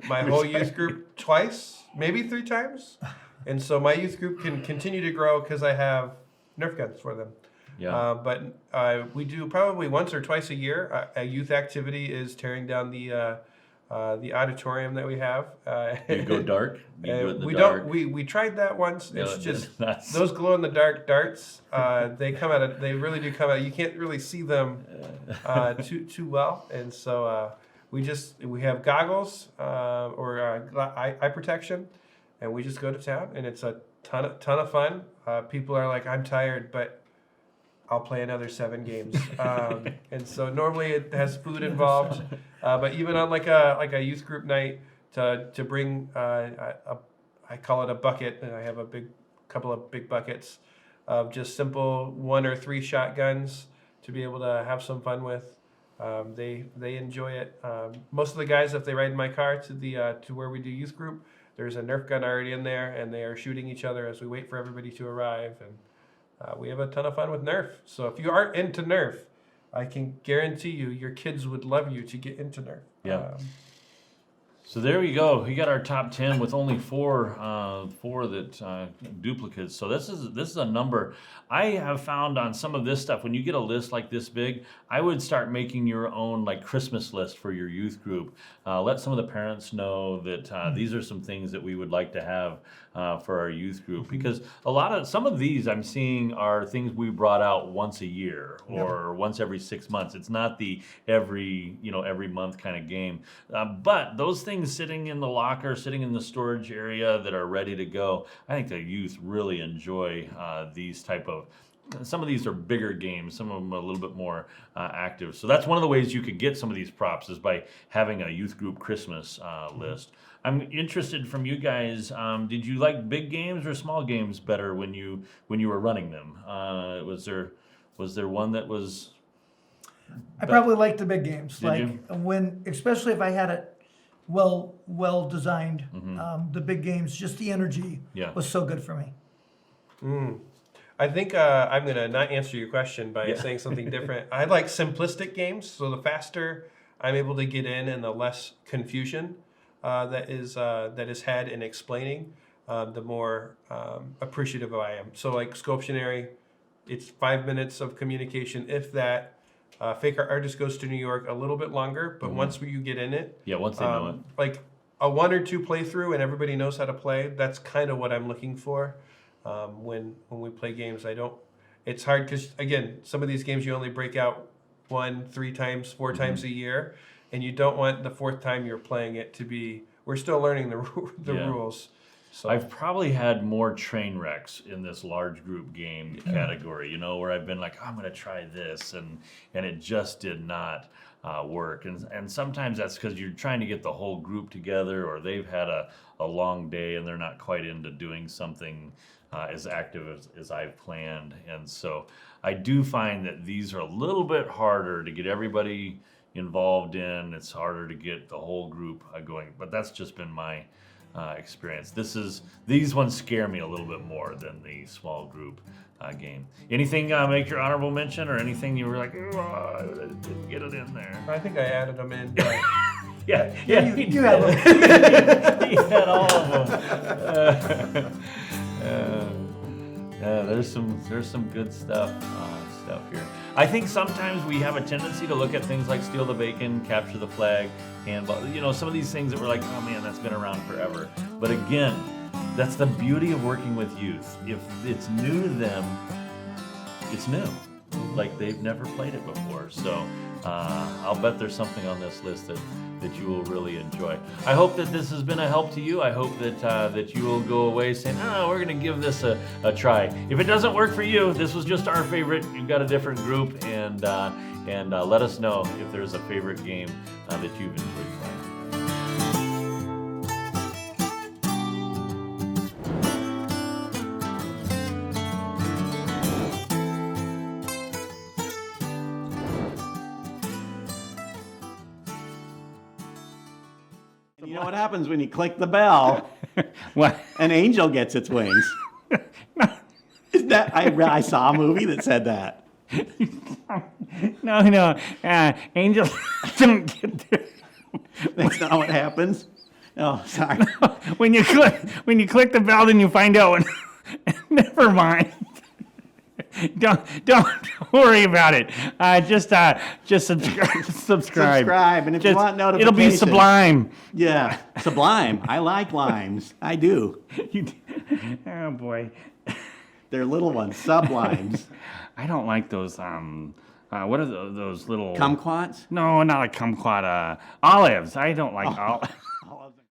whole youth group twice, maybe 3 times. And so my youth group can continue to grow because I have Nerf guns for them. Yeah. But we do probably once or twice a year. A youth activity is tearing down the auditorium that we have. You go dark. We tried that once. It's just those glow in the dark darts. They really do come out. You can't really see them too well, and so we have goggles or eye protection. And we just go to town, and it's a ton of fun. People are like, I'm tired, but I'll play another 7 games. And so normally it has food involved, but even on like a youth group night, to bring I call it a bucket, and I have a couple of big buckets of just simple 1 or 3 shotguns to be able to have some fun with. They enjoy it. Most of the guys, if they ride in my car to where we do youth group, there's a Nerf gun already in there, and they are shooting each other as we wait for everybody to arrive. And we have a ton of fun with Nerf. So if you aren't into Nerf, I can guarantee you your kids would love you to get into Nerf. Yeah. So there we go. We got our top 10 with only four duplicates. So this is a number I have found on some of this stuff. When you get a list like this big, I would start making your own like Christmas list for your youth group. Let some of the parents know that these are some things that we would like to have for our youth group, because some of these I'm seeing are things we brought out once a year or once every 6 months. It's not the every month kind of game, but those things sitting in the locker, sitting in the storage area that are ready to go, I think the youth really enjoy these type of. Some of these are bigger games, some of them are a little bit more active. So that's one of the ways you could get some of these props, is by having a youth group Christmas list. I'm interested from you guys. Did you like big games or small games better when you were running them? Was there one that was? I probably liked the big games. Did you? Especially if I had it well designed. The big games, just the energy was so good for me. I think I'm going to not answer your question by saying something different. I like simplistic games, so the faster I'm able to get in and the less confusion that is had in explaining, the more appreciative I am. So like Sculptionary, it's 5 minutes of communication, if that. Fake Art Artist Goes to New York, a little bit longer, but once you get in it. Yeah, once they know it. Like a 1 or 2 playthrough and everybody knows how to play, that's kind of what I'm looking for. When we play games, it's hard because, again, some of these games you only break out 1, 3 times, 4 times a year, and you don't want the 4th time you're playing it to be, we're still learning the rules. So I've probably had more train wrecks in this large group game category, where I've been like, I'm going to try this, and it just did not work. And sometimes that's because you're trying to get the whole group together, or they've had a long day and they're not quite into doing something as active as I've planned. And so I do find that these are a little bit harder to get everybody involved in. It's harder to get the whole group going, but that's just been my experience. These ones scare me a little bit more than the small group game. Anything make your honorable mention, or anything you were like, oh, I didn't get it in there? I think I added them in. But Yeah, You have them. he had all of them. There's some good stuff here. I think sometimes we have a tendency to look at things like Steal the Bacon, Capture the Flag, Handball. Some of these things that we're like, oh man, that's been around forever. But again, that's the beauty of working with youth. If it's new to them, it's new. Like they've never played it before. So I'll bet there's something on this list that you will really enjoy. I hope that this has been a help to you. I hope that you will go away saying, we're going to give this a try. If it doesn't work for you, this was just our favorite. You've got a different group, and let us know if there's a favorite game that you've enjoyed playing. You know what happens when you click the bell? What? An angel gets its wings. Is that I saw a movie that said that. No. Angels don't get there. That's not what happens. Oh, sorry. When you click the bell, then you find out. Never mind. Don't worry about it. Just subscribe. Subscribe, and if you want it'll be notifications. sublime. Yeah, sublime. I like limes. I do. Oh boy. They're little ones, sublimes. I don't like those. What are those little Kumquats? No, not like kumquat. Olives. I don't like olives.